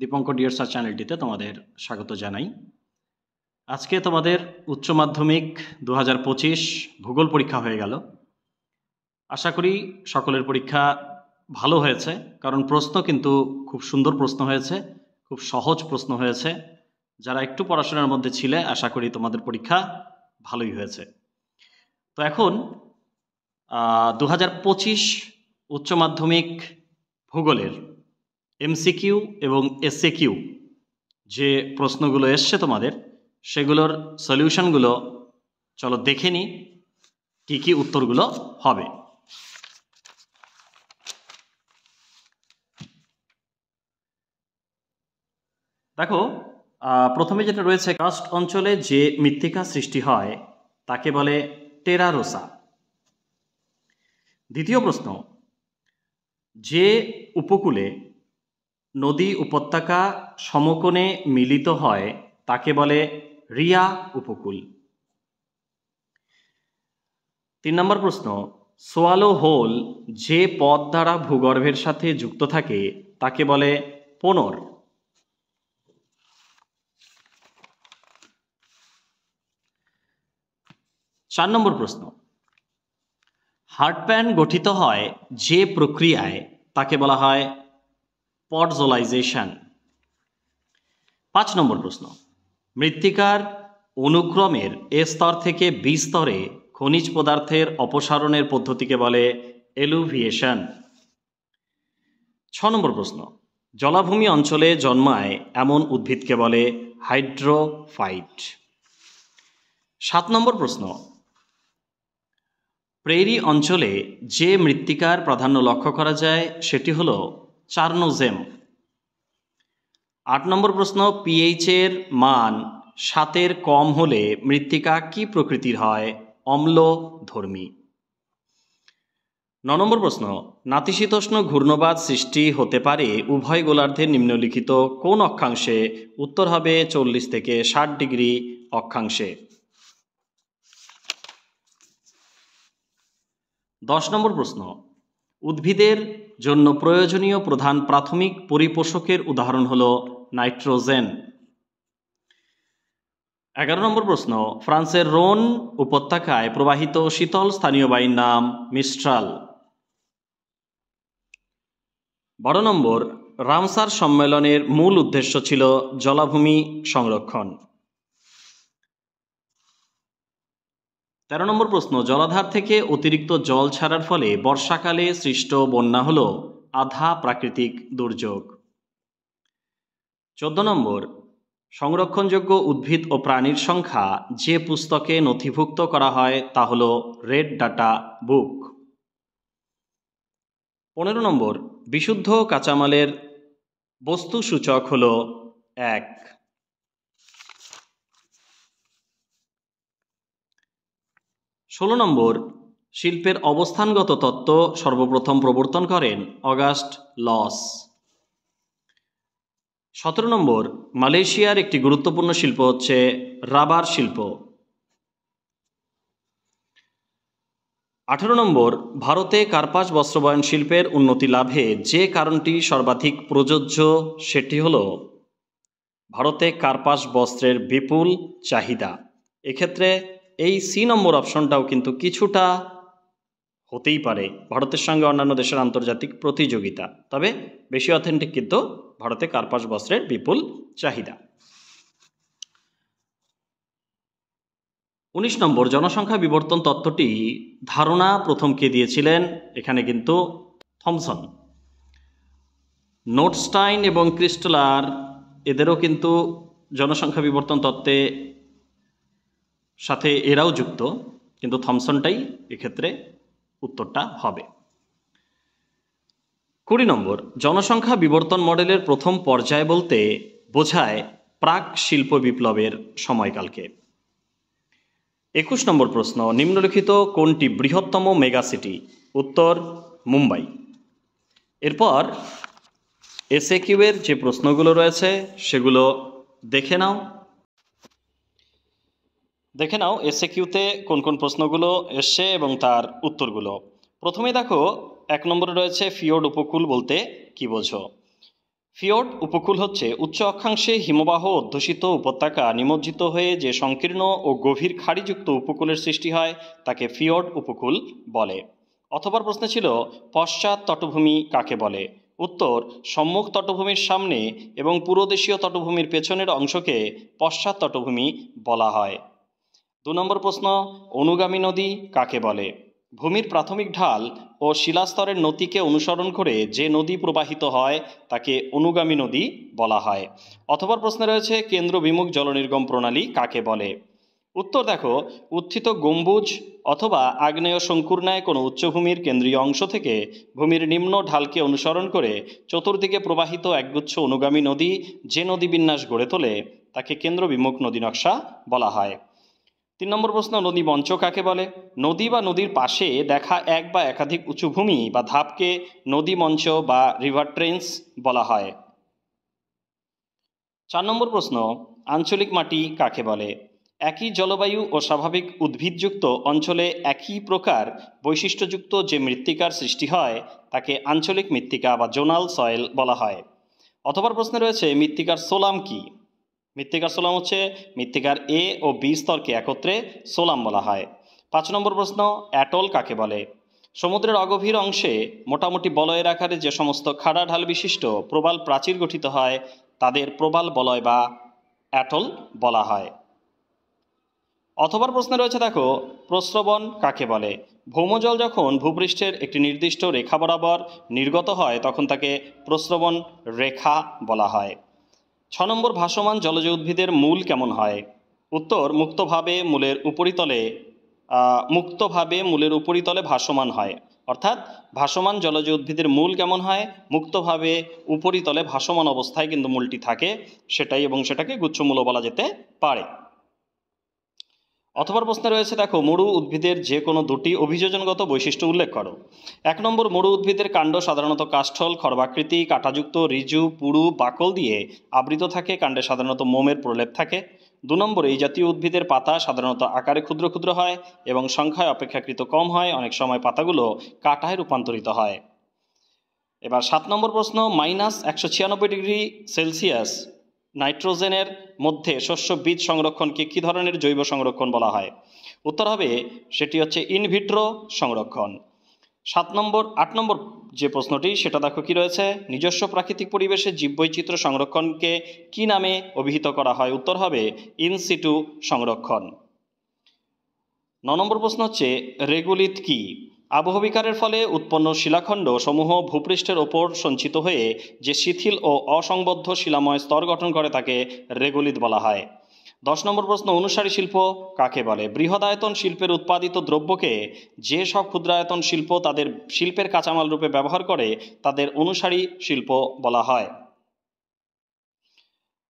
Dipankar dear sir চ্যানেলটিতে তোমাদের স্বাগত জানাই। আজকে তোমাদের উচ্চ মাধ্যমিক 2025 ভূগোল পরীক্ষা হয়ে গেল। আশা করি সকলের পরীক্ষা ভালো হয়েছে, কারণ প্রশ্ন কিন্তু খুব সুন্দর প্রশ্ন হয়েছে, খুব সহজ প্রশ্ন হয়েছে। যারা একটু পড়াশোনার মধ্যে ছিলে আশা করি তোমাদের পরীক্ষা ভালোই হয়েছে। তো এখন 2025 উচ্চ মাধ্যমিক ভূগোলের এমসিকিউ এবং এসএকিউ যে প্রশ্নগুলো এসছে তোমাদের, সেগুলোর সলিউশনগুলো চলো দেখে নিই কী কী উত্তরগুলো হবে। দেখো, প্রথমে যেটা রয়েছে, কার্স্ট অঞ্চলে যে মৃত্তিকা সৃষ্টি হয় তাকে বলে টেরারোসা। দ্বিতীয় প্রশ্ন, যে উপকূলে নদী উপত্যকা সমকোণে মিলিত হয় তাকে বলে রিয়া উপকূল। 3 নম্বর প্রশ্ন, সোয়ালো হোল যে পথ দ্বারা ভূগর্ভের সাথে যুক্ত থাকে তাকে বলে পোনর। 4 নম্বর প্রশ্ন, হার্ডপ্যান গঠিত হয় যে প্রক্রিয়ায় তাকে বলা হয় পডজোলাইজেশন। 5 নম্বর প্রশ্ন, মৃত্তিকার অনুক্রমের এ স্তর থেকে বি স্তরে খনিজ পদার্থের অপসারণের পদ্ধতিকে বলে এলুভিয়েশন। 6 নম্বর প্রশ্ন, জলাভূমি অঞ্চলে জন্মায় এমন উদ্ভিদকে বলে হাইড্রোফাইট। 7 নম্বর প্রশ্ন, প্রেরি অঞ্চলে যে মৃত্তিকার প্রাধান্য লক্ষ্য করা যায় সেটি হল চার্নোজেম। 8 নম্বর প্রশ্ন, পিএইচ এর মান 7-এর কম হলে মৃত্তিকা কি প্রকৃতির হয়? অম্লধর্মী। 9 নম্বর প্রশ্ন, নাতিশীতোষ্ণ ঘূর্ণবাত সৃষ্টি হতে পারে উভয় গোলার্ধের নিম্নলিখিত কোন অক্ষাংশে? উত্তর হবে 40 থেকে 60 ডিগ্রি অক্ষাংশে। 10 নম্বর প্রশ্ন, উদ্ভিদের জন্য প্রয়োজনীয় প্রধান প্রাথমিক পরিপোষকের উদাহরণ হল নাইট্রোজেন। 11 নম্বর প্রশ্ন, ফ্রান্সের রোন উপত্যকায় প্রবাহিত শীতল স্থানীয় বায়ুর নাম মিস্ট্রাল। 12 নম্বর, রামসার সম্মেলনের মূল উদ্দেশ্য ছিল জলাভূমি সংরক্ষণ। 13 নম্বর প্রশ্ন, জলাধার থেকে অতিরিক্ত জল ছাড়ার ফলে বর্ষাকালে সৃষ্ট বন্যা হল আধা প্রাকৃতিক দুর্যোগ। 14 নম্বর, সংরক্ষণযোগ্য উদ্ভিদ ও প্রাণীর সংখ্যা যে পুস্তকে নথিভুক্ত করা হয় তা হল রেড ডাটা বুক। 15 নম্বর, বিশুদ্ধ কাঁচামালের বস্তু সূচক হল 1। 16 নম্বর, শিল্পের অবস্থানগত তত্ত্ব সর্বপ্রথম প্রবর্তন করেন অগাস্ট লস। 17 নম্বর, মালয়েশিয়ার একটি গুরুত্বপূর্ণ শিল্প হচ্ছে রাবার শিল্প। 18 নম্বর, ভারতে কার্পাস বস্ত্রবয়ন শিল্পের উন্নতি লাভে যে কারণটি সর্বাধিক প্রযোজ্য সেটি হল ভারতে কার্পাস বস্ত্রের বিপুল চাহিদা। এক্ষেত্রে এই সি নম্বর অপশনটাও কিন্তু কিছুটা হতেই পারে, ভারতের সঙ্গে অন্যান্য দেশের আন্তর্জাতিক প্রতিযোগিতা, তবে বেশি অথেন্টিক কিন্তু ভারতে কার্পাস বস্ত্রের বিপুল চাহিদা। 19 নম্বর, জনসংখ্যা বিবর্তন তত্ত্বটি ধারণা প্রথম কে দিয়েছিলেন? এখানে কিন্তু থমসন। নোটস্টাইন এবং ক্রিস্টলার এদেরও কিন্তু জনসংখ্যা বিবর্তন তত্ত্বে সাথে এরাও যুক্ত, কিন্তু থমসনটাই এক্ষেত্রে উত্তরটা হবে। 20 নম্বর, জনসংখ্যা বিবর্তন মডেলের প্রথম পর্যায় বলতে বোঝায় প্রাক শিল্প বিপ্লবের সময়কালকে। 21 নম্বর প্রশ্ন, নিম্নলিখিত কোনটি বৃহত্তম মেগাসিটি? উত্তর মুম্বাই। এরপর এসএকিউ এর যে প্রশ্নগুলো রয়েছে সেগুলো দেখে নাও এসএকিউতে কোন কোন প্রশ্নগুলো এসছে এবং তার উত্তরগুলো। প্রথমে দেখো, 1 নম্বরে রয়েছে ফিওর্ড উপকূল বলতে কি বোঝো? ফিয়র্ড উপকূল হচ্ছে উচ্চ অক্ষাংশে হিমবাহ অধ্যুষিত উপত্যকা নিমজ্জিত হয়ে যে সংকীর্ণ ও গভীর খাড়িযুক্ত উপকূলের সৃষ্টি হয় তাকে ফিয়র্ড উপকূল বলে। অথবা প্রশ্ন ছিল পশ্চাৎ তটভূমি কাকে বলে? উত্তর, সম্মুখ তটভূমির সামনে এবং পুরোদেশীয় তটভূমির পেছনের অংশকে পশ্চাৎ তটভূমি বলা হয়। 2 নম্বর প্রশ্ন, অনুগামী নদী কাকে বলে? ভূমির প্রাথমিক ঢাল ও শিলাস্তরের নতিকে অনুসরণ করে যে নদী প্রবাহিত হয় তাকে অনুগামী নদী বলা হয়। অথবা প্রশ্নে রয়েছে কেন্দ্র বিমুখ জলনির্গম প্রণালী কাকে বলে? উত্তর দেখো, উত্থিত গম্বুজ অথবা আগ্নেয় শঙ্কুর ন্যায় কোনো উচ্চভূমির কেন্দ্রীয় অংশ থেকে ভূমির নিম্ন ঢালকে অনুসরণ করে চতুর্দিকে প্রবাহিত একগুচ্ছ অনুগামী নদী যে নদী বিন্যাস গড়ে তোলে তাকে কেন্দ্র বিমুখ নদী নকশা বলা হয়। 3 নম্বর প্রশ্ন, নদী মঞ্চ কাকে বলে? নদী বা নদীর পাশে দেখা এক বা একাধিক উঁচু ভূমি বা ধাপকে নদী মঞ্চ বা রিভার ট্রেন্স বলা হয়। 4 নম্বর প্রশ্ন, আঞ্চলিক মাটি কাকে বলে? একই জলবায়ু ও স্বাভাবিক উদ্ভিদযুক্ত অঞ্চলে একই প্রকার বৈশিষ্ট্যযুক্ত যে মৃত্তিকার সৃষ্টি হয় তাকে আঞ্চলিক মৃত্তিকা বা জোনাল সয়েল বলা হয়। অথবা প্রশ্নে রয়েছে মৃত্তিকার সোলাম কি? মৃত্তিকার সোলাম হচ্ছে মৃত্তিকার এ ও বি স্তরকে একত্রে সোলাম বলা হয়। 5 নম্বর প্রশ্ন, অ্যাটল কাকে বলে? সমুদ্রের অগভীর অংশে মোটামুটি বলয়ের আকারে যে সমস্ত খাড়া ঢাল বিশিষ্ট প্রবাল প্রাচীর গঠিত হয় তাদের প্রবাল বলয় বা অ্যাটল বলা হয়। অথবা প্রশ্নে রয়েছে দেখো, প্রস্রবণ কাকে বলে? ভৌমজল যখন ভূপৃষ্ঠের একটি নির্দিষ্ট রেখা বরাবর নির্গত হয় তখন তাকে প্রস্রবণ রেখা বলা হয়। 6 নম্বর, ভাসমান জলজ উদ্ভিদের মূল কেমন হয়? উত্তর, মুক্তভাবে মূলের উপরিতলে ভাসমান হয়। অর্থাৎ ভাসমান জলজ উদ্ভিদের মূল কেমন হয়? মুক্তভাবে উপরিতলে ভাসমান অবস্থায় কিন্তু মূলটি থাকে সেটাই, এবং সেটাকে গুচ্ছমূল বলা যেতে পারে। অথবা প্রশ্নে রয়েছে দেখো, মরু উদ্ভিদের যে কোনো দুটি অভিযোজনগত বৈশিষ্ট্য উল্লেখ করো। 1 নম্বর, মরু উদ্ভিদের কাণ্ড সাধারণত কাষ্ঠল, খর্বাকৃতি, কাঁটাযুক্ত, ঋজু, পুরু, বাকল দিয়ে আবৃত থাকে। কাণ্ডে সাধারণত মোমের প্রলেপ থাকে। 2 নম্বর, এই জাতীয় উদ্ভিদের পাতা সাধারণত আকারে ক্ষুদ্র ক্ষুদ্র হয় এবং সংখ্যায় অপেক্ষাকৃত কম হয়। অনেক সময় পাতাগুলো কাঁটায় রূপান্তরিত হয়। এবার 7 নম্বর প্রশ্ন, -196 ডিগ্রি সেলসিয়াস নাইট্রোজেনের মধ্যে শস্য বীজ সংরক্ষণকে কী ধরনের জৈব সংরক্ষণ বলা হয়? উত্তর হবে, সেটি হচ্ছে ইনভিট্রো সংরক্ষণ। 8 নম্বর যে প্রশ্নটি সেটা দেখো কি রয়েছে, নিজস্ব প্রাকৃতিক পরিবেশে জীববৈচিত্র্য সংরক্ষণকে কি নামে অভিহিত করা হয়? উত্তর হবে ইনসিটু সংরক্ষণ। 9 নম্বর প্রশ্ন হচ্ছে রেগুলিথ কি? আবহবিকারের ফলে উৎপন্ন শিলাখণ্ড সমূহ ভূপৃষ্ঠের ওপর সঞ্চিত হয়ে যে শিথিল ও অসংবদ্ধ শিলাময় স্তর গঠন করে তাকে রেগুলিথ বলা হয়। 10 নম্বর প্রশ্ন, অনুসারী শিল্প কাকে বলে? বৃহদায়তন শিল্পের উৎপাদিত দ্রব্যকে যে সব ক্ষুদ্রায়তন শিল্প তাদের শিল্পের কাঁচামাল রূপে ব্যবহার করে তাদের অনুসারী শিল্প বলা হয়।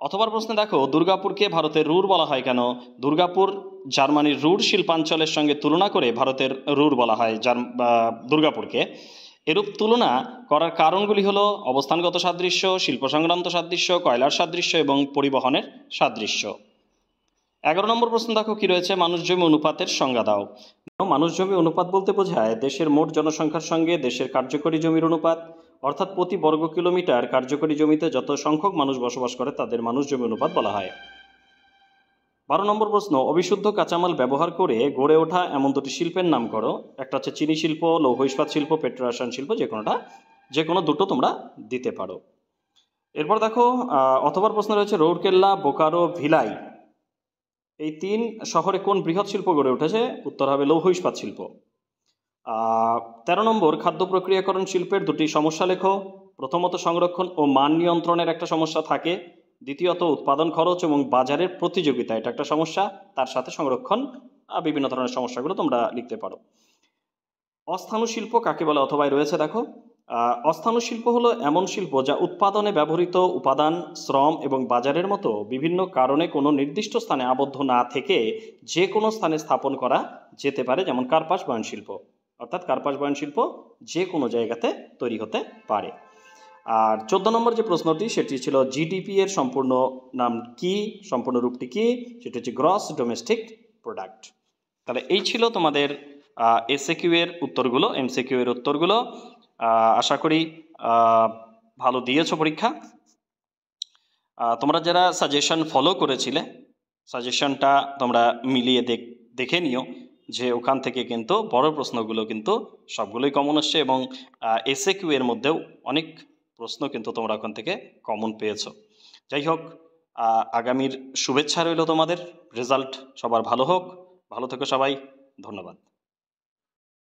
অথবা প্রশ্নে দেখো, দুর্গাপুরকে ভারতের রুর বলা হয় কেন? দুর্গাপুর জার্মানির রুর শিল্পাঞ্চলের সঙ্গে তুলনা করে ভারতের রুর বলা হয় দুর্গাপুরকে। এরূপ তুলনা করার কারণগুলি হলো অবস্থানগত সাদৃশ্য, শিল্প সংক্রান্ত সাদৃশ্য, কয়লার সাদৃশ্য এবং পরিবহনের সাদৃশ্য। 11 নম্বর প্রশ্ন দেখো কি রয়েছে, মানুষ জমি অনুপাতের সংজ্ঞা দাও। মানুষ জমি অনুপাত বলতে বোঝায় দেশের মোট জনসংখ্যার সঙ্গে দেশের কার্যকরী জমির অনুপাত। অর্থাৎ প্রতি বর্গ কিলোমিটার কার্যকরী জমিতে যত সংখ্যক মানুষ বসবাস করে তাদের মানুষ জমি অনুপাত বলা হয়। 12 নম্বর প্রশ্ন, অবিশুদ্ধ কাঁচামাল ব্যবহার করে গড়ে ওঠা এমন দুটি শিল্পের নাম করো। একটা হচ্ছে চিনি শিল্প, লৌহ ইস্পাত শিল্প, পেট্রোরসায়ন শিল্প, যে কোনো দুটো তোমরা দিতে পারো। এরপর দেখো, অথবা প্রশ্ন রয়েছে রৌরকেল্লা, বোকারো, ভিলাই এই 3 শহরে কোন বৃহৎ শিল্প গড়ে উঠেছে? উত্তর হবে লৌহ ইস্পাত শিল্প। 13 নম্বর, খাদ্য প্রক্রিয়াকরণ শিল্পের দুটি সমস্যা লেখো। প্রথমত, সংরক্ষণ ও মান নিয়ন্ত্রণের একটা সমস্যা থাকে। দ্বিতীয়ত, উৎপাদন খরচ এবং বাজারের প্রতিযোগিতা, এটা একটা সমস্যা। তার সাথে সংরক্ষণ, বিভিন্ন ধরনের সমস্যাগুলো তোমরা লিখতে পারো। অস্থাণু শিল্প কাকে বলে? অথবা রয়েছে দেখো, অস্থাণু শিল্প হলো এমন শিল্প যা উৎপাদনে ব্যবহৃত উপাদান, শ্রম এবং বাজারের মতো বিভিন্ন কারণে কোনো নির্দিষ্ট স্থানে আবদ্ধ না থেকে যে কোনো স্থানে স্থাপন করা যেতে পারে, যেমন কার্পাস বয়ন শিল্প। অর্থাৎ কার্পাস বয়ন শিল্প যে কোনো জায়গাতে তৈরি হতে পারে। আর 14 নম্বর যে প্রশ্নটি সেটি ছিল জিডিপি এর সম্পূর্ণ নাম কি, সম্পূর্ণ রূপটি কি? সেটি হচ্ছে গ্রস ডোমেস্টিক প্রোডাক্ট। তাহলে এই ছিল তোমাদের এসএকিউ এর উত্তরগুলো, এমসিকিউ এর উত্তরগুলো। আশা করি ভালো দিয়েছো পরীক্ষা। তোমরা যারা সাজেশন ফলো করেছিলে সাজেশনটা তোমরা মিলিয়ে দেখে নিও যে ওখান থেকে কিন্তু বড় প্রশ্নগুলো কিন্তু সবগুলোই কমন আসছে, এবং এসএকিউ এর মধ্যেও অনেক প্রশ্ন কিন্তু তোমরা ওখান থেকে কমন পেয়েছো। যাই হোক, আগামীর শুভেচ্ছা রইল তোমাদের। রেজাল্ট সবার ভালো হোক। ভালো থেকো সবাই। ধন্যবাদ।